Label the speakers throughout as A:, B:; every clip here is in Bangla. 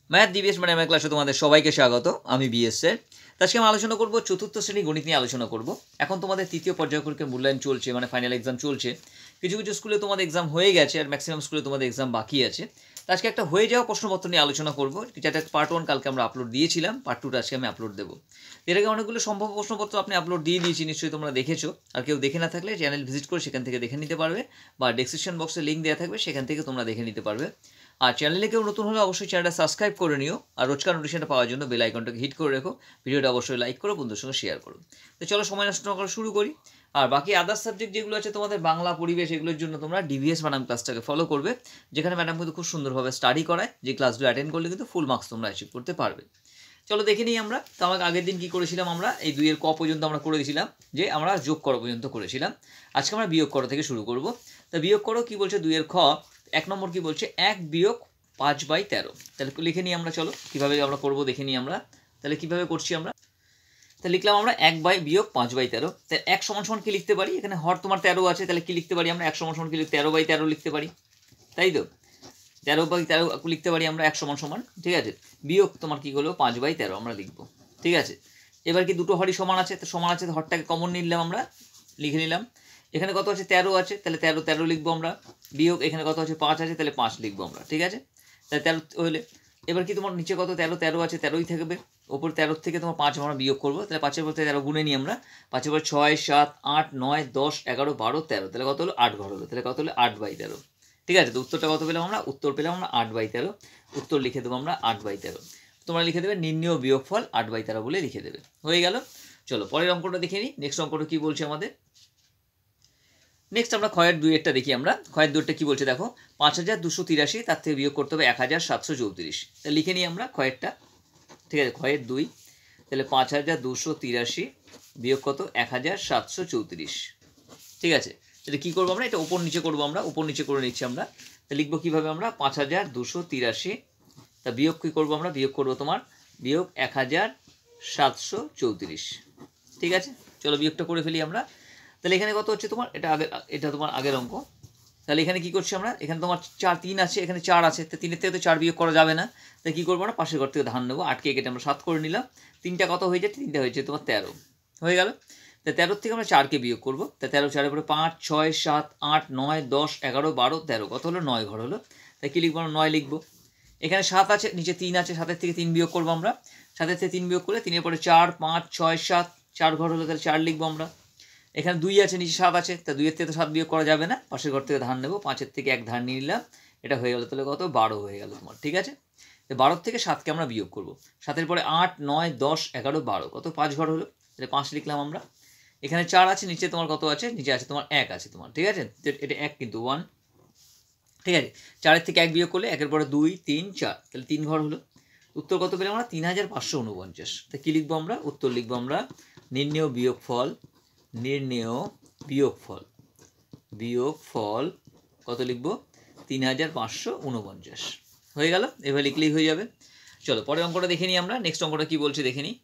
A: ম্যাথ ডিবিএস মানে আমার ক্লাসে তোমাদের সবাইকে স্বাগত। আমি বিএসের। আজকে আমি আলোচনা করব চতুর্থ শ্রেণী গণিত নিয়ে আলোচনা করব। এখন তোমাদের তৃতীয় পর্যায়ক্রমিকের মূল্যায়ন চলছে, মানে ফাইনাল এক্সাম চলছে। কিছু কিছু স্কুলে তোমাদের এক্সাম হয়ে গেছে আর ম্যাক্সিমাম স্কুলে তোমাদের এক্সাম বাকি আছে। তো আজকে একটা হয়ে যাওয়া প্রশ্নপত্র নিয়ে আলোচনা করব, যেটা পার্ট 1 কালকে আমরা আপলোড দিয়েছিলাম, পার্ট 2টা আজকে আমি আপলোড দেবো। এর আগে অনেকগুলো সম্ভব প্রশ্নপত্র আপনি আপলোড দিয়ে দিয়েছি, নিশ্চয়ই তোমরা দেখেছো। আর কেউ দেখে না থাকলে চ্যানেল ভিজিট করে সেখান থেকে দেখে নিতে পারবে, বা ডেসক্রিপশন বক্সে লিঙ্ক দেওয়া থাকবে, সেখান থেকে তোমরা দেখে নিতে পারবে। আর চ্যানেলে কেউ নতুন হলে অবশ্যই চ্যানেলটা সাবস্ক্রাইব করে নিও, আর রোজকার নোটিফিকেশনটা পাওয়ার জন্য বেল আইকনটাকে হিট করে রেখো। ভিডিওটা অবশ্যই লাইক করো, বন্ধুদের সঙ্গে শেয়ার করো। তো চলো সময় নষ্ট না করে শুরু করি। আর বাকি আদার্স সাবজেক্ট যেগুলো আছে তোমাদের বাংলা, পরিবেশ, এগুলোর জন্য তোমরা ডিভিএস ম্যাডাম ক্লাসটাকে ফলো করবে, যেখানে ম্যাডাম কিন্তু খুব সুন্দরভাবে স্টাডি করায়। যে ক্লাসগুলো অ্যাটেন্ড করলে কিন্তু ফুল মার্কস তোমরা অ্যাচিভ করতে পারবে। চলো দেখে নিই আমরা। তো আমাকে আগের দিন কী করেছিলাম, আমরা এই 2 এর ক পর্যন্ত আমরা করে দিয়েছিলাম, যে আমরা যোগ করো পর্যন্ত করেছিলাম। আজকে আমরা বিয়োগ করো থেকে শুরু করব। তা বিয়োগ করো কী বলছে 2 এর খ 1 নম্বর কী বলছে, 1 বিয়োগ 5/13। তাহলে লিখে নিই আমরা, চলো কীভাবে আমরা করবো দেখে নিই আমরা। তাহলে কীভাবে করছি আমরা, তাহলে লিখলাম আমরা 1 বিয়োগ 5/13। তাহলে 1 সমান সমান কী লিখতে পারি, এখানে হর তোমার 13 আছে, তাহলে কী লিখতে পারি আমরা, 1 সমান সমান কী 13/13 লিখতে পারি, তাই তো। 13/13 লিখতে পারি আমরা 1 সমান সমান, ঠিক আছে। বিয়োগ তোমার কী হলো 5/13 আমরা লিখবো, ঠিক আছে। এবার কি দুটো হরই সমান আছে, তো সমান আছে, হরটাকে কমন নিলাম আমরা, লিখে নিলাম। এখানে কত আছে 13 আছে, তাহলে 13 লিখবো আমরা। বিয়োগ এখানে কত আছে 5 আছে, তাহলে 5 লিখবো আমরা, ঠিক আছে। তাহলে 13 হলে এবার কি তোমার নিচে কত 13 আছে, 13ই থাকবে। ওপর 13 থেকে তোমার 5 আমরা বিয়োগ করবো, তাহলে 5-এর পর 13 গুনে নিই আমরা। 5-এর পর 6, 7, 8, 9, 10, 11, 12, 13, তাহলে কত হলো 8 ঘর হলো, তাহলে কত হলো 8/13, ঠিক আছে। তো উত্তরটা কত পেলাম আমরা, উত্তর পেলাম আমরা 8/13। উত্তর লিখে দেবো আমরা 8/13। তোমরা লিখে দেবে নির্ণেয় বিয়োগফল 8/13 বলে লিখে দেবে, হয়ে গেল। চলো পরের অঙ্কটা দেখে নিই। নেক্সট অঙ্কটা কি বলছে আমাদের। নেক্সট আমরা ক্ষয়ের 2-এরটা দেখি আমরা। ক্ষয়ের 2-এরটা কি বলছে দেখো, 5283, তার থেকে বিয়োগ করতে হবে 1734। তাহলে লিখে নিই আমরা ক্ষয়েরটা, ঠিক আছে। ক্ষয়ের 2, তাহলে 5283 বিয়োগ কত 1734, ঠিক আছে। তাহলে কী করবো আমরা, এটা উপর নিচে করবো আমরা, উপর নিচে করে নিচ্ছি আমরা। তা লিখবো কীভাবে আমরা, 5283, তা বিয়োগ কী করবো আমরা, বিয়োগ করবো তোমার বিয়োগ 1734, ঠিক আছে। চলো বিয়োগটা করে ফেলি আমরা। তাহলে এখানে কত হচ্ছে তোমার, এটা তোমার আগের অঙ্ক। তাহলে এখানে কী করছি আমরা, এখানে তোমার 3 আছে, এখানে 4 আছে, তো 3-এর থেকে তো 4 বিয়োগ করা যাবে না। তাই কী করবো না, পাশের ঘর থেকে ধান নেবো, 8কে কেটে আমরা 7 করে নিলাম। 3টা কত হয়ে যায়, 3টা হয়েছে তোমার 13, হয়ে গেল। তা 13 থেকে আমরা 4কে বিয়োগ করবো, তা 13 4-এর পরে 5, 6, 7, 8, 9, 10, 11, 12, 13, কত হলো 9 ঘর হলো। তাই কী লিখবো আমরা, 9 লিখবো। এখানে 7 আছে, নিচে 3 আছে, 7-এর থেকে 3 বিয়োগ করবো আমরা। 7-এর থেকে 3 বিয়োগ করলে 3-এর পরে 4, 5, 6, 7, 4 ঘর হলো, তাহলে 4 লিখবো আমরা। এখানে 2 আছে, নিচে 7 আছে, তা 2-এর থেকে তো 7 বিয়োগ করা যাবে না, পাশের ঘর থেকে ধান নেবো, 5-এর থেকে 1 ধান নিয়ে নিলাম, এটা হয়ে গেলো, তাহলে কত 12 হয়ে গেল তোমার, ঠিক আছে। তো 12 থেকে 7কে আমরা বিয়োগ করবো। 7-এর পরে 8, 9, 10, 11, 12, কত 5 ঘর হলো, তাহলে 5 লিখলাম আমরা। এখানে 4 আছে, নিচে তোমার কত আছে, নিচে আছে তোমার 1 আছে তোমার, ঠিক আছে। এটা 1 কিন্তু 1, ঠিক আছে। 4-এর থেকে 1 বিয়োগ করলে 1-এর পরে 2, 3, 4, তাহলে 3 ঘর হলো। উত্তর কত পেলাম আমরা, 3549। তা কী লিখবো আমরা, উত্তর লিখবো আমরা নির্ণেয় বিয়োগফল, নির্ণেয় বিয়োগফল কত লিখবো, 3549, হয়ে গেল। এবার লিখলেই হয়ে যাবে। চলো পরের অঙ্কটা দেখে নিই আমরা। নেক্সট অঙ্কটা কী বলছে দেখে নিই।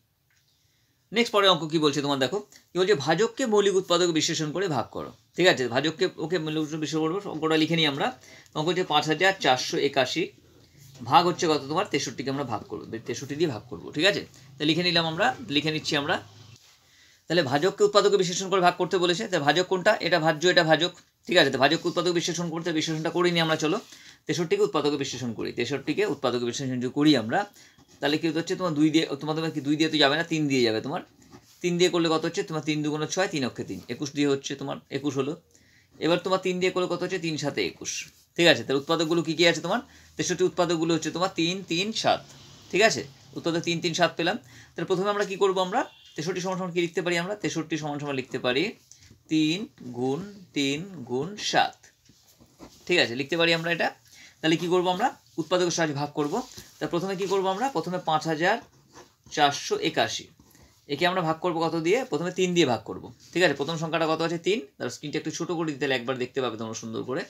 A: নেক্সট পরের অঙ্ক কী বলছে তোমার দেখো, কী বলছে, ভাজককে মৌলিক উৎপাদক বিশ্লেষণ করে ভাগ করো, ঠিক আছে। ভাজককে মৌলিক উৎপাদক বিশ্লেষণ করবো, অঙ্কটা লিখে নিই আমরা। অঙ্ক হচ্ছে 5481 ভাগ হচ্ছে কত তোমার 63কে আমরা ভাগ করবো, 63 দিয়ে ভাগ করবো, ঠিক আছে। তা লিখে নিলাম আমরা, লিখে নিচ্ছি আমরা। তাহলে ভাজককে উৎপাদকে বিশ্লেষণ করে ভাগ করতে বলেছে। তাহলে ভাজক কোনটা, এটা ভাজ্য, এটা ভাজক, ঠিক আছে। তো ভাজককে উৎপাদক বিশ্লেষণ করতে, বিশ্লেষণটা করি নি আমরা, চলো 63কে উৎপাদকে বিশ্লেষণ করি। 63কে উৎপাদকে বিশ্লেষণ যদি করি আমরা, তাহলে কি হচ্ছে তোমার 2 দিয়ে, তোমার কি 2 দিয়ে তো যাবে না, 3 দিয়ে যাবে তোমার। 3 দিয়ে করলে কত হচ্ছে তোমার, 3 2 6, 3 অক্ষে 3, 21 দিয়ে হচ্ছে তোমার 21 হলো। এবার তোমার 3 দিয়ে করলে কত হচ্ছে, 3 7 21, ঠিক আছে। তাহলে উৎপাদকগুলো কী কী আছে তোমার, 63 উৎপাদকগুলো হচ্ছে তোমার 3 3 7, ঠিক আছে। উৎপাদক 3 3 7 পেলাম। তাহলে প্রথমে আমরা কী করবো, আমরা 63 সমান সমান কী লিখতে পারি আমরা, 63 সমান সমান লিখতে পারি 3 গুণ 3 গুণ 7, ঠিক আছে, লিখতে পারি আমরা এটা। তাহলে কী করবো আমরা, উৎপাদকের সাহায্যে ভাগ করবো। তা প্রথমে কী করবো আমরা, প্রথমে 5481, একে আমরা ভাগ করবো কত দিয়ে, প্রথমে 3 দিয়ে ভাগ করবো, ঠিক আছে। প্রথম সংখ্যাটা কত আছে 3, তার স্ক্রিনটা একটু ছোটো করে দিতে, তাহলে একবার দেখতে পাবে তোমরা সুন্দর করে,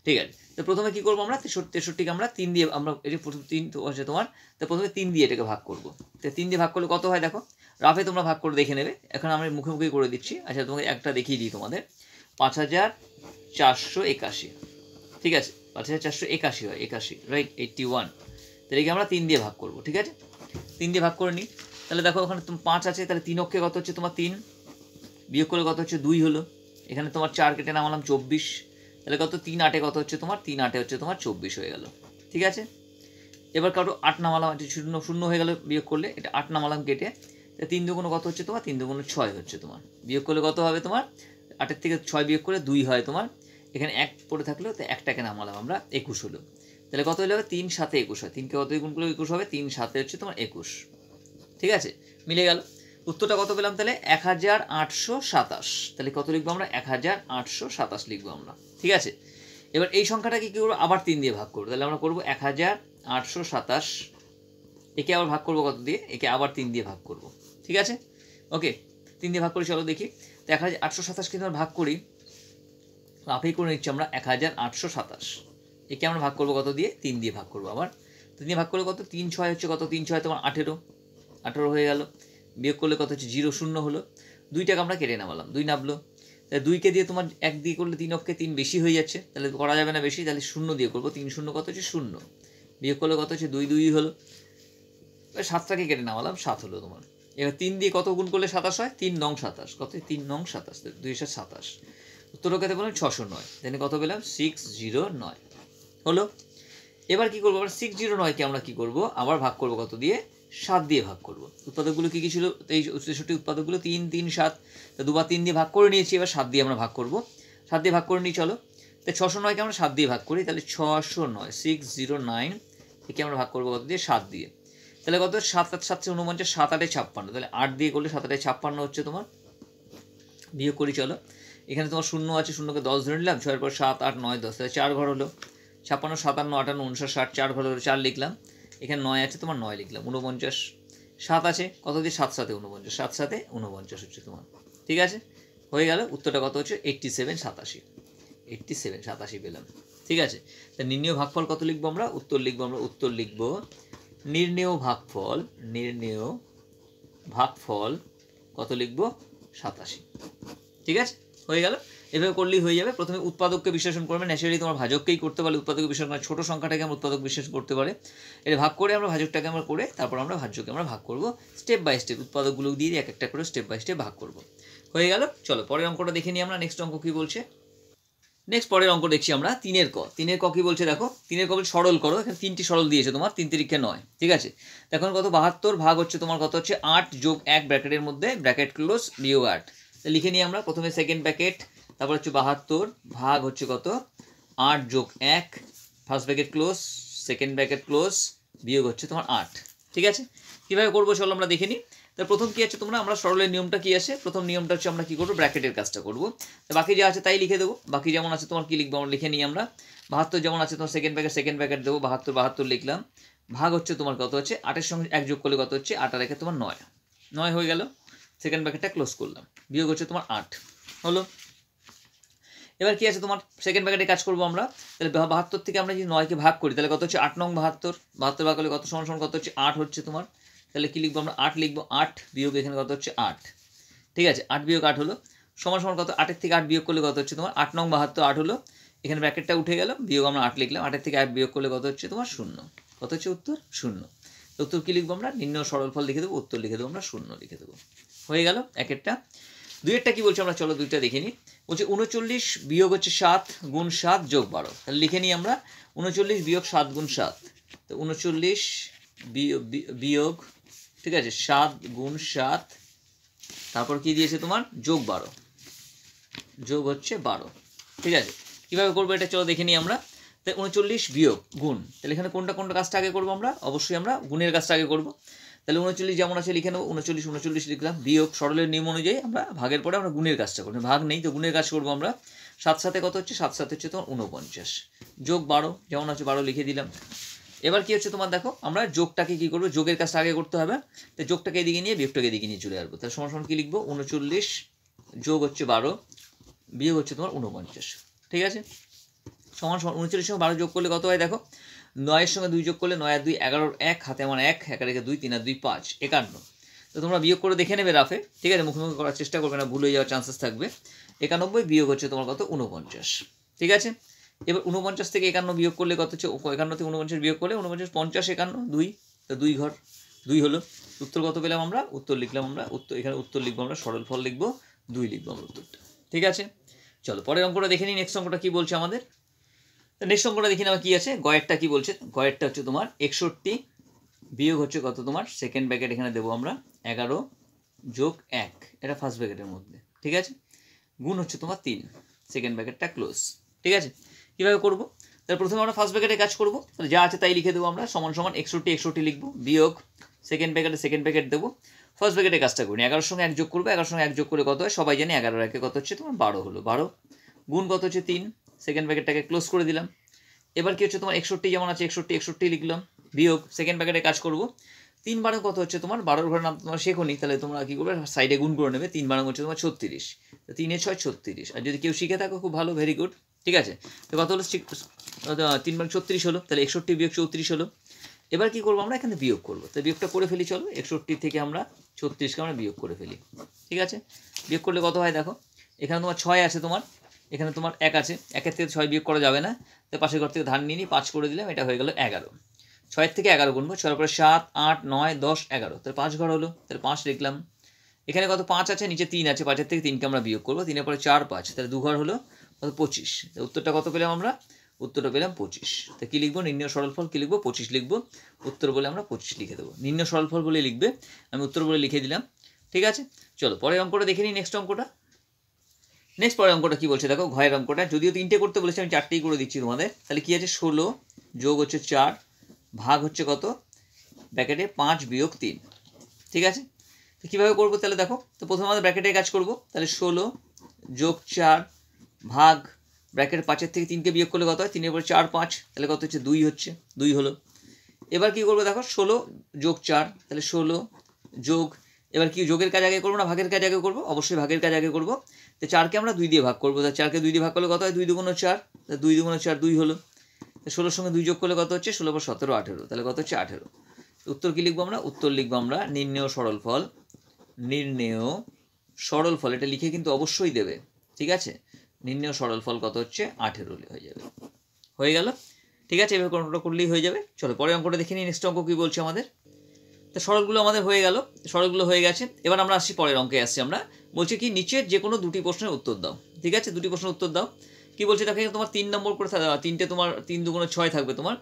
A: ঠিক আছে। তো প্রথমে কী করবো আমরা, 63কে আমরা 3 দিয়ে, আমরা এই যে প্রথম 3 আছে তোমার, তো প্রথমে 3 দিয়ে এটাকে ভাগ করবো। তো 3 দিয়ে ভাগ করলে কত হয় দেখো, রাফে তোমরা ভাগ করে দেখে নেবে, এখন আমরা মুখে মুখেই করে দিচ্ছি। আচ্ছা তোমাকে একটা দেখিয়ে দিই তোমাদের, 5481, ঠিক আছে। 5481 হয় 81, রাইট, 81, তাহলে একে আমরা 3 দিয়ে ভাগ করবো, ঠিক আছে? 3 দিয়ে ভাগ করে নিই। তাহলে দেখো ওখানে 5 আছে, তাহলে 3 অক্ষে কত হচ্ছে তোমার 3, বিয়োগ করলে কত হচ্ছে 2 হলো। এখানে তোমার 4 কেটে নামালাম 24, তাহলে কত 3 8 কত হচ্ছে তোমার 3 8 হচ্ছে তোমার 24 হয়ে গেল, ঠিক আছে? এবার কারো 8 নামালাম, শূন্য শূন্য হয়ে গেল বিয়োগ করলে, এটা 8 নামালাম কেটে, 3 দুগুণ কত হচ্ছে তোমার 3 দুগুণ 6 হচ্ছে তোমার, বিয়োগ করলে কত হবে তোমার 8 থেকে 6 বিয়োগ করে 2 হয় তোমার, এখানে 1 পড়ে থাকলো, তো 1টাকে নামালাম আমরা 21 হলো। তাহলে কত হলে হবে 3 7 21 হয়, 3কে কত গুণ করলে 21 হবে, 3 7 হচ্ছে তোমার 21, ঠিক আছে? মিলে গেল। উত্তরটা কত পেলাম তাহলে 1827, তাহলে কত লিখবো আমরা 1827 লিখবো আমরা, ঠিক আছে? এবার এই সংখ্যাটাকে কী করবো আবার 3 দিয়ে ভাগ করবো, তাহলে আমরা করবো 1827, একে আবার ভাগ করবো কত দিয়ে, একে আবার 3 দিয়ে ভাগ করবো, ঠিক আছে? ওকে, 3 দিয়ে ভাগ করি, চলো দেখি। তো 1827কে আমরা ভাগ করি, লাফেই করে নিচ্ছি আমরা 1827, একে আমরা ভাগ করবো কত দিয়ে 3 দিয়ে ভাগ করবো আবার, 3 দিয়ে ভাগ করলে কত 3 6 হচ্ছে কত 3 6 তোমার 18 হয়ে গেল, বিয়োগ করলে কত হচ্ছে 0 0 হলো, 2টাকে আমরা কেটে নামালাম, 2 নামলো, তাহলে 2কে দিয়ে তোমার 1 দিয়ে করলে 3 অক্ষে 3 বেশি হয়ে যাচ্ছে, তাহলে করা যাবে না বেশি, তাহলে 0 দিয়ে করবো, 3 0 কত হচ্ছে 0, বিয়োগ করলে কত হচ্ছে 2 2 হলো, 7টাকে কেটে নামালাম 7 হলো তোমার। এবার 3 দিয়ে কত গুণ করলে 27 হয়, 3 নং 27, কত 3 নং 27, 227, উত্তর কত পেলাম 609, তাহলে কত পেলাম 609 হলো। এবার কি করবো আবার 609কে আমরা কি করব আবার ভাগ করব কত দিয়ে 7 দিয়ে ভাগ করব। উৎপাদকগুলো কি কি ছিল এই 63 উৎপাদকগুলো 3 3 7, তো দুবার 3 দিয়ে ভাগ করে নিয়েছি, এবার 7 দিয়ে আমরা ভাগ করব, 7 দিয়ে ভাগ করে নিই চলো। তো 609কে আমরা 7 দিয়ে ভাগ করি, তাহলে 609 609 একে আমরা ভাগ করবো কত দিয়ে 7 দিয়ে, তাহলে কত 7 7 7 49, 7 8 56, তাহলে 8 দিয়ে করলে 7 8 56 হচ্ছে তোমার, বিয়োগ করি চলো। এখানে তোমার শূন্য আছে, শূন্যকে 10 ধরে নিলাম, 6 পর 7 8 9 10, তাহলে 4 ঘর হলো, 56 57 58 59 60, 4 ঘর হলো, 4 লিখলাম, এখানে 9 আছে তোমার 9 লিখলাম, 49, 7 আছে কত দিয়ে 7 7 49, 7 7 49 হচ্ছে তোমার, ঠিক আছে? হয়ে গেল। উত্তরটা কত হচ্ছে 87 87, 87 87 পেলাম, ঠিক আছে? তা নির্ণেয় ভাগফল কত লিখবো আমরা, উত্তর লিখবো আমরা, উত্তর লিখবো নির্ণেয় ভাগফল, নির্ণেয় ভাগফল কত লিখবো 87, ঠিক আছে? হয়ে গেল। এভাবে করলেই হয়ে যাবে। প্রথমে উৎপাদককে বিশ্লেষণ করবে, ন্যাচারালি তোমার ভাজককেই করতে পারলে উৎপাদককে বিশ্লেষণ করে, ছোটো সংখ্যাটাকে আমরা উৎপাদক বিশ্লেষণ করতে পারে, এটা ভাগ করে আমরা ভাজকটাকে আমরা করে তারপর আমরা ভাজ্যকে আমরা ভাগ করব, স্টেপ বাই স্টেপ উৎপাদকগুলো দিয়ে এক একটা করে স্টেপ বাই স্টেপ ভাগ করব। হয়ে গেল। চলো পরের অঙ্কটা দেখে নিই আমরা, নেক্সট অঙ্ক কী বলছে। নেক্সট পরের অঙ্ক দেখছি আমরা 3-এর ক। 3-এর ক কী বলছে দেখো, 3-এর ক বলছে সরল করো, এখানে 3টি সরল দিয়েছে তোমার, 3 তিরিক্ষে 9, ঠিক আছে? এখন কত 72 ভাগ হচ্ছে তোমার কত হচ্ছে 8 যোগ 1 ব্র্যাকেটের মধ্যে ব্র্যাকেট ক্লোজ বিয়োগ 8, লিখে নিই আমরা প্রথমে সেকেন্ড ব্র্যাকেট, তারপর হচ্ছে 72 ভাগ হচ্ছে কত 8 যোগ 1 first bracket close, second bracket close, বিয়োগ হচ্ছে তোমার 8, ঠিক আছে? কীভাবে করবো চলো আমরা দেখে নিই। তো প্রথম কী আছে তোমরা, আমরা সরলের নিয়মটা কী আছে, প্রথম নিয়মটা হচ্ছে আমরা কী করবো ব্র্যাকেটের কাজটা করবো, তো বাকি যা আছে তাই লিখে দেবো, বাকি যেমন আছে তোমার কী লিখবো আমরা লিখে নিই আমরা, 72 যেমন আছে তোমার সেকেন্ড ব্র্যাকেট দেবো, 72 72 লিখলাম, ভাগ হচ্ছে তোমার কত হচ্ছে 8-এর সঙ্গে 1 যোগ করলে কত হচ্ছে 8 আর 1 তোমার 9, 9 হয়ে গেল, সেকেন্ড ব্র্যাকেটটা ক্লোজ করলাম, বিয়োগ হচ্ছে তোমার 8 হলো। এবার কি আছে তোমার সেকেন্ড ব্র্যাকেটে কাজ করবো আমরা, তাহলে 72 থেকে আমরা যদি 9কে ভাগ করি তাহলে কত হচ্ছে 8 নং 72, 72 ভাগ করলে কত সমান সমান কত হচ্ছে 8 হচ্ছে তোমার, তাহলে কী লিখবো আমরা 8 লিখবো, 8 বিয়োগ এখানে কত হচ্ছে 8, ঠিক আছে? 8 বিয়োগ 8 হলো, সমান সমান কত 8-এর থেকে 8 বিয়োগ করলে কত হচ্ছে তোমার 8 নং 72 8 হলো, এখানে ব্র্যাকেটটা উঠে গেল, বিয়োগ আমরা 8 লিখলাম, 8-এর থেকে 8 বিয়োগ করলে কত হচ্ছে তোমার 0, কত হচ্ছে উত্তর 0, উত্তর কী লিখবো আমরা নির্ণয় সরল ফল লিখে দেবো, উত্তর লিখে দেবো আমরা 0 লিখে দেবো। হয়ে গেল একেরটা। 2-এরটা কী বলছে আমরা চলো 2টা দেখে নিই, বলছে 39 বিয়োগ হচ্ছে 7 গুণ 7 যোগ 12, তাহলে লিখে নিই আমরা 39 বিয়োগ 7 গুণ 7, তো 39 বিয়োগ ঠিক আছে 7 গুণ 7, তারপর কি দিয়েছে তোমার যোগ 12, যোগ হচ্ছে 12, ঠিক আছে? কীভাবে করবো এটা চলো দেখে নিই আমরা। তাই 39 বিয়োগ গুণ, তাহলে এখানে কোনটা কাজটা আগে করবো আমরা, অবশ্যই আমরা গুণের কাজটা আগে করবো, তাহলে 39 যেমন আছে লিখে নেবো, 39 লিখলাম, বিয়োগ সরলের নিয়ম অনুযায়ী আমরা ভাগের পরে আমরা গুণের কাজটা করবো, ভাগ নেই তো গুণের কাজ করবো আমরা, 7 7 কত হচ্ছে 7 7 হচ্ছে তোমার 49, যোগ 12 যেমন আছে 12 লিখে দিলাম। এবার কি হচ্ছে তোমার দেখো আমরা যোগটাকে কী করবো, যোগের কাজটা আগে করতে হবে, তো যোগটাকে এদিকে নিয়ে বিয়োগটাকে এদিকে নিয়ে চলে আসবো, তাহলে সমান সমান কী লিখবো 39 যোগ হচ্ছে 12 বিয়োগ হচ্ছে তোমার 49, ঠিক আছে? সমান সমান 39 সঙ্গে 12 যোগ করলে কত হয় দেখো, 9-এর সঙ্গে 2 যোগ করলে 9 আর 2 11, 1 হাতে আমার 1 1 রেখে 2 3 আর 2 5 51, তো তোমরা বিয়োগ করে দেখে নেবে রাফে, ঠিক আছে? মুখোমুখি করার চেষ্টা করবে না, ভুল হয়ে যাওয়ার চান্সেস থাকবে। 91 বিয়োগ হচ্ছে তোমার কত 49, ঠিক আছে? এবার 49 থেকে 51 বিয়োগ করলে কত হচ্ছে, 51 থেকে 49 বিয়োগ করলে 49, 50, 51, 2, তো 2 ঘর 2 হলো। উত্তর কত পেলাম আমরা, উত্তর লিখলাম আমরা, উত্তর এখানে উত্তর লিখবো আমরা, সরল ফল লিখবো 2 লিখবো আমরা উত্তরটা। ঠিক আছে, চলো পরের অঙ্কটা দেখে নিই। নেক্সট অঙ্কটা কী বলছে আমাদের, তো নেক্সট অঙ্কটা দেখি না কী আছে। গয়েরটা কী বলছে, গয়েরটা হচ্ছে তোমার 61 বিয়োগ হচ্ছে কত তোমার, সেকেন্ড ব্র্যাকেট এখানে দেবো আমরা 11 যোগ 1, এটা ফার্স্ট ব্র্যাকেটের মধ্যে। ঠিক আছে, গুণ হচ্ছে তোমার 3, সেকেন্ড ব্র্যাকেটটা ক্লোজ। ঠিক আছে, কীভাবে করবো, তাহলে প্রথমে আমরা ফার্স্ট ব্র্যাকেটে কাজ করবো, তাহলে যা আছে তাই লিখে দেবো আমরা, সমান সমান 61 লিখবো, বিয়োগ সেকেন্ড ব্র্যাকেটে সেকেন্ড ব্র্যাকেট দেবো, ফার্স্ট ব্র্যাকেটে কাজটা করি, 11 সঙ্গে 1 যোগ করবো, 11 সঙ্গে 1 যোগ করে কত হয় সবাই জানি, 11 একে কত হচ্ছে তোমার 12 হলো, 12 গুণ কত হচ্ছে 3, সেকেন্ড ব্র্যাকেটটাকে ক্লোজ করে দিলাম। এবার কি হচ্ছে তোমার 61 যেমন আছে 61 লিখলাম, বিয়োগ সেকেন্ড ব্র্যাকেটে কাজ করবো, 3 বারে কত হচ্ছে তোমার 12 ঘরের নাম তোমরা শেখোনি, তাহলে তোমরা কী করবে সাইডে গুণ করে নেবে, 3 বারে হচ্ছে তোমার 36, তো 3 6 36, আর যদি কেউ শিখে থাকো খুব ভালো, ভেরি গুড। ঠিক আছে, তো কত হলো 3 বারে 36 হলো, তাহলে 61 বিয়োগ 34 হলো। এবার কী করবো আমরা এখানে বিয়োগ করবো, তো বিয়োগটা করে ফেলি চলো, 61 থেকে আমরা 36কে আমরা বিয়োগ করে ফেলি। ঠিক আছে, বিয়োগ করলে কত হয় দেখো, এখানে তোমার 6 আছে, তোমার এখানে তোমার 1 আছে, 1 থেকে 6 বিয়োগ করা যাবে না, তো পাশের ঘর থেকে ধান নিয়ে 5 করে দিলাম, এটা হয়ে গেল 11, 6 থেকে 11 গুনবো, 6 পরে 7 8 9 10 11, তাহলে 5 ঘর হলো, তাহলে 5 লিখলাম। এখানে কত 5 আছে, নিচে 3 আছে, 5 থেকে 3কে আমরা বিয়োগ করবো, 3 পরে 4 5, তাহলে 2 ঘর হলো, কত 25, উত্তরটা কত পেলাম আমরা, উত্তরটা পেলাম 25। তো কী লিখবো, নির্ণয় সরলফল কী লিখবো, 25 লিখবো, উত্তর বলে আমরা 25 লিখে দেবো, নির্ণয় সরলফল বলে লিখবে, আমি উত্তর বলে লিখে দিলাম। ঠিক আছে, চলো পরের অঙ্কটা দেখে নিই। নেক্সট অঙ্কটা, নেক্সট পরের অঙ্কটা কী বলছে দেখো, ঘয়ের অঙ্কটা, যদিও 3টে করতে বলেছি আমি 4টেই করে দিচ্ছি তোমাদের। তাহলে কী আছে, 16 যোগ হচ্ছে 4 ভাগ হচ্ছে কত ব্র্যাকেটে 5 বিয়োগ 3। ঠিক আছে, তো কীভাবে করবো তাহলে দেখো, তো প্রথমে আমাদের ব্র্যাকেটে কাজ করবো, তাহলে 16 যোগ 4 ভাগ ব্র্যাকেট 5 থেকে 3কে বিয়োগ করলে কত হয়, 3 পরে 4 5, তাহলে কত হচ্ছে 2 হচ্ছে, 2 হলো। এবার কী করবো দেখো, 16 যোগ 4, তাহলে 16 যোগ, এবার কি যোগের কাজ আগে করবো না ভাগের কাজ আগে করবো, অবশ্যই ভাগের কাজ আগে করবো। তো 4কে আমরা 2 দিয়ে ভাগ করবো, তাহলে 4কে 2 দিয়ে ভাগ করলে কত হয়, 2 দুগুণ 4, তাহলে 2 দুগুণ 4 2 হলো। 16 সঙ্গে 2 যোগ করলে কত হচ্ছে, 16 পর 17 18, তাহলে কত হচ্ছে 18। উত্তর কী লিখবো আমরা, উত্তর লিখবো আমরা নির্ণেয় সরলফল, নির্ণেয় সরলফল, এটা লিখে কিন্তু অবশ্যই দেবে। ঠিক আছে, নির্ণেয় সরলফল কত হচ্ছে 18 হয়ে যাবে, হয়ে গেল। ঠিক আছে, এভাবে অঙ্কটা করলেই হয়ে যাবে। চলো পরের অঙ্কটা দেখে নিই, নেক্সট অঙ্ক কী বলছে আমাদের। তো সরলগুলো আমাদের হয়ে গেল, সরলগুলো হয়ে গেছে, এবার আমরা আসছি পরের অঙ্কে আসছি আমরা, বলছে কি নিচের যে কোনো 2টি প্রশ্নের উত্তর দাও। ঠিক আছে, 2টি প্রশ্নের উত্তর দাও, কি বলছে দেখো তোমার 3 নম্বর করে 3টে, তোমার 3 দুগুণ 6 থাকবে তোমার,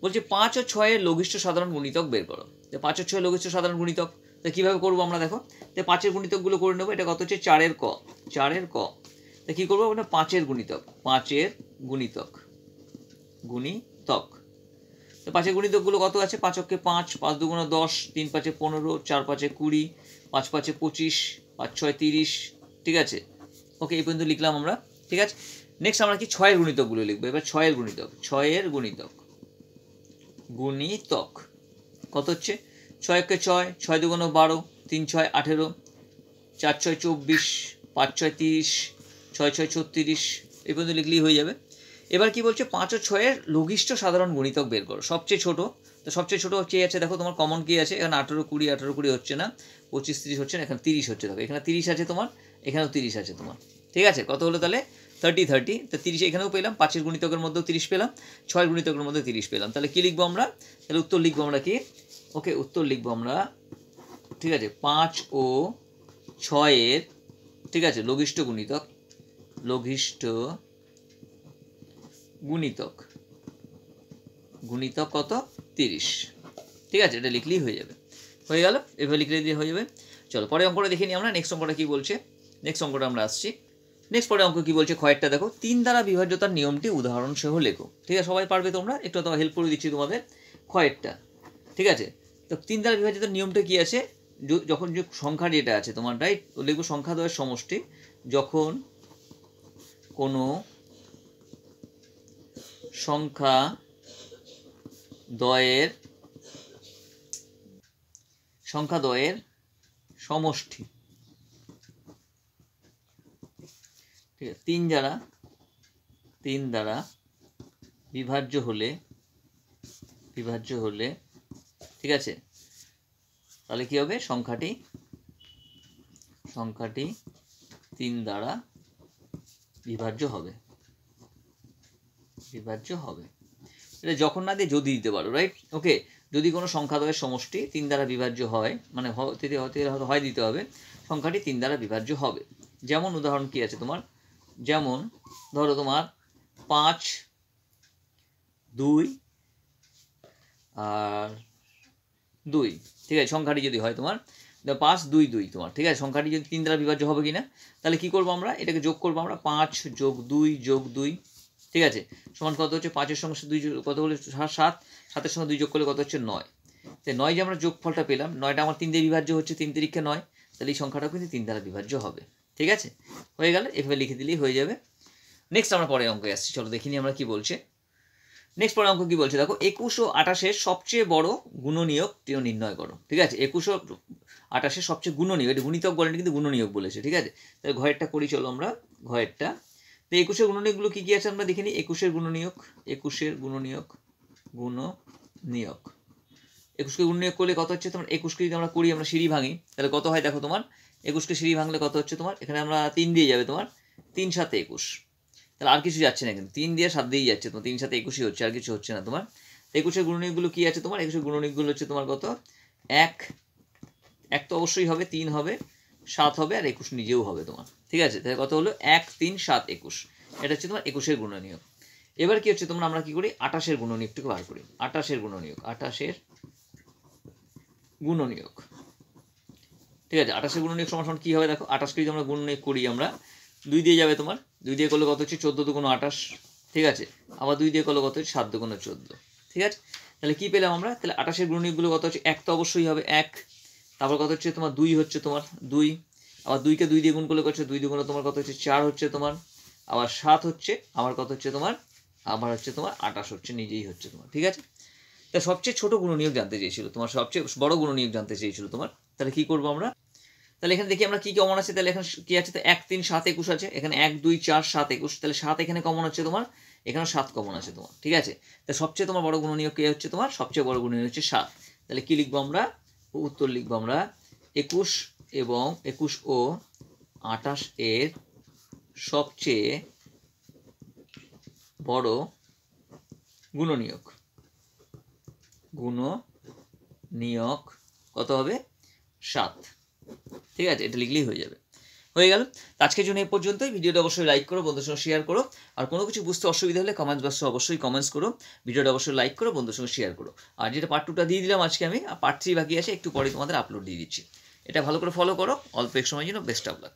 A: বলছে 5 ও 6 এর লঘিষ্ঠ সাধারণ গুণিতক বের করো। তো 5 ও 6 লঘিষ্ঠ সাধারণ গুণিতক, তো কীভাবে করবো আমরা দেখো, তো 5-এর গুণিতকগুলো করে নেবো, এটা কত হচ্ছে 4-এর ক, 4-এর ক, তো কী করবো আমরা 5-এর গুণিতক, 5-এর গুণিতক, গুণিতক, তো 5-এর গুণিতকগুলো কত আছে, 5 অক্ষে 5, 5 দুগুণ 10, 3 5 15, 4 5 20, 5 5 25, 5 6 30। ঠিক আছে, ওকে এই পর্যন্ত লিখলাম আমরা। ঠিক আছে, নেক্সট আমরা কি 6-এর গুণিতকগুলো লিখবো। এবার 6-এর গুণিতক, 6-এর গুণিতক, গুণিতক কত হচ্ছে, 6 অক্ষে 6, 6 দুগুণ 12, 3 6 18, 4 6 24, 5 6 30, 6 6 36, এই পর্যন্ত লিখলেই হয়ে যাবে। এবার কি বলছে 5 ও 6-এর লঘিষ্ঠ সাধারণ গুণিতক বের করো, সবচেয়ে ছোট, তো সবচেয়ে ছোট হচ্ছে আছে দেখো তোমার কমন কি আছে, এখানে 18 20, 18 20 হচ্ছে না, 25 30 হচ্ছে না, এখানে 30 হচ্ছে, দেখো এখানে 30 আছে তোমার, এখানেও 30 আছে তোমার। ঠিক আছে, কত হলো তাহলে 30 30, তো 30 এখানেও পেলাম, 5-এর গুণিতকের মধ্যেও 30 পেলাম, 6-এর গুণিতকের মধ্যে 30 পেলাম, তাহলে কি লিখবো আমরা, তাহলে উত্তর লিখবো আমরা কি, ওকে উত্তর লিখবো আমরা, ঠিক আছে 5 ও 6-এর, ঠিক আছে লঘিষ্ঠ গুণিতক, লঘিষ্ঠ গুণিতক, গুণিতক কত 30। ঠিক আছে, এটা লিখলেই হয়ে যাবে, হয়ে গেল, এভাবে লিখলে দিয়ে হয়ে যাবে। চলো পরে অঙ্কটা দেখে নিই আমরা, নেক্সট অঙ্কটা কী বলছে, নেক্সট অঙ্কটা আমরা আসছি। নেক্সট পরে অঙ্ক কী বলছে, ক্ষয়েরটা দেখো, 3 দ্বারা বিভাজ্যতার নিয়মটি উদাহরণ সহ লেখো। ঠিক আছে, সবাই পারবে তোমরা, একটু তো হেল্প করে দিচ্ছি তোমাদের ক্ষয়েরটা। ঠিক আছে, তো 3 দ্বারা বিভাজ্যতার নিয়মটা কী আছে, যখন যে সংখ্যা যেটা আছে তোমার, রাইট, লিখবো সংখ্যা দ্বয়ের সমষ্টি, যখন কোনো সংখ্যা দ্বয়ের সমষ্টি, ঠিক আছে 3 দ্বারা বিভাজ্য হলে, ঠিক আছে, তাহলে কি হবে, সংখ্যাটি 3 দ্বারা বিভাজ্য হবে। বিভাজ্য হবে। এটা যখন না দিয়ে যদি দিতে পারো, রাইট? ওকে, যদি কোনো সংখ্যাদ্বয়ের সমষ্টি 3 দ্বারা বিভাজ্য হয়, মানে হয় দিতে হবে সংখ্যাটি 3 দ্বারা বিভাজ্য হবে। যেমন উদাহরণ কি আছে তোমার, যেমন ধরো তোমার 5, 2 আর 2, ঠিক আছে? সংখ্যাটি যদি হয় তোমার 5, 2, 2 তোমার, ঠিক আছে? সংখ্যাটি যদি 3 দ্বারা বিভাজ্য হবে কি না, তাহলে কি করবো আমরা, এটাকে যোগ করবো আমরা, 5 যোগ 2 যোগ 2, ঠিক আছে? সমান কত হচ্ছে, 5-এর সঙ্গে 2 কত হলে 7, 7-এর সঙ্গে 2 যোগ করলে কত হচ্ছে 9। তাই 9 যে আমরা যোগফলটা পেলাম, 9টা আমার 3 দিয়ে বিভাজ্য হচ্ছে, 3 তিরিক্ষে 9, তাহলে এই সংখ্যাটাও কিন্তু 3 দ্বারা বিভাজ্য হবে। ঠিক আছে, হয়ে গেল, এভাবে লিখে দিলেই হয়ে যাবে। নেক্সট আমরা পরের অঙ্কে আসছি, চলো দেখিনি আমরা কি বলছে। নেক্সট পরের অঙ্ক কি বলছে দেখো, 21 ও 28-এর সবচেয়ে বড় গুণনীয়কটিও নির্ণয় করো। ঠিক আছে, 21 ও 28-এর সবচেয়ে গুণনীয়ক, এটা গুণিতক বলেনি কিন্তু গুণনীয়ক বলেছে। ঠিক আছে, তাহলে ঘয়েরটা করি, চলো আমরা ঘয়েরটা। তো 21-এর গুণনীয়কগুলো কি কি আছে আমরা দেখিনি। 21-এর গুণনীয়ক, 21-এর গুণনীয়ক, 21কে গুণনীয়ক করলে কত হচ্ছে তোমার, 21কে যদি আমরা করি, আমরা সিঁড়ি ভাঙি, তাহলে কত হয় দেখো তোমার, 21কে সিঁড়ি ভাঙলে কত হচ্ছে তোমার, এখানে আমরা 3 দিয়ে যাবে তোমার, 3 7 21, তাহলে আর কিছু যাচ্ছে না, কিন্তু 3 দিয়ে 7 দিয়েই যাচ্ছে তোমার, 3 7 21ই হচ্ছে, আর কিছু হচ্ছে না তোমার। 21-এর গুণনীয়কগুলো কি আছে তোমার, 21-এর গুণনীয়কগুলো হচ্ছে তোমার কত, 1 তো অবশ্যই হবে, 3 হবে, 7 হবে, আর 21 নিজেও হবে তোমার। ঠিক আছে, তাহলে কত হলো, 1 3 7 21, এটা হচ্ছে তোমার 21-এর গুণনীয়ক। এবার কি হচ্ছে তোমরা, আমরা কি করি, 28-এর গুণনীয়কটাকে বার করি। 28-এর গুণনীয়ক, 28-এর গুণনীয়ক, ঠিক আছে? 28-এর গুণনীয়ক সমান কি হবে দেখো, 28কে যদি আমরা গুণনীয়ক করি, আমরা 2 দিয়ে যাবে তোমার, 2 দিয়ে করলে কত হচ্ছে 14 2 28, ঠিক আছে? আবার 2 দিয়ে করলে কত হচ্ছে 7 2 14, ঠিক আছে? তাহলে কি পেলাম আমরা, তাহলে 28-এর গুণনীয়কগুলো কত হচ্ছে, 1 তো অবশ্যই হবে 1, তারপর কত হচ্ছে তোমার 2 হচ্ছে তোমার 2, আবার 2কে 2 দিয়ে গুণ করলে কত হচ্ছে 2 2 তোমার কত হচ্ছে 4 হচ্ছে তোমার, আবার 7 হচ্ছে, আবার কত হচ্ছে তোমার, আবার হচ্ছে তোমার 28 হচ্ছে, নিজেই হচ্ছে তোমার। ঠিক আছে, তা সবচেয়ে ছোট গুণনীয়ক জানতে চেয়েছিল তোমার, সবচেয়ে বড় গুণনীয়ক জানতে চেয়েছিল তোমার। তাহলে কি করবো আমরা, তাহলে এখানে দেখি আমরা কি কমন আছে, তাহলে এখানে কি আছে, তো 1 3 7 21 আছে, এখানে 1 2 4 7 21, তাহলে 7 এখানে কমন আছে তোমার, এখানে 7 কমন আছে তোমার। ঠিক আছে, তা সবচেয়ে তোমার বড় গুণনীয়ক কে হচ্ছে তোমার, সবচেয়ে বড় গুণনীয়ক হচ্ছে 7। তাহলে কি লিখবো আমরা, উত্তর লিখবো আমরা 21 এবং 21 ও 28 এর সবচেয়ে বড় গুণনীয়ক, গুণনীয়ক কত হবে, 7। ঠিক আছে, এটা লিখলেই হয়ে যাবে, হয়ে গেল। আজকের জন্য এই পর্যন্তই। ভিডিওটা অবশ্যই লাইক করো, বন্ধুদের সঙ্গে শেয়ার করো, আর কোনো কিছু বুঝতে অসুবিধা হলে কমেন্টস বক্সে অবশ্যই কমেন্টস করো, ভিডিওটা অবশ্যই লাইক করো, বন্ধুদের সঙ্গে শেয়ার করো। আর যেটা পার্ট 2টা দিয়ে দিলাম আজকে আমি, আর পার্ট 3 বাকি আছে, একটু পরে তোমাদের আপলোড দিয়ে দিচ্ছি। এটা ভালো করে ফলো করো, অল্প এক সময়ের জন্য। Best of luck.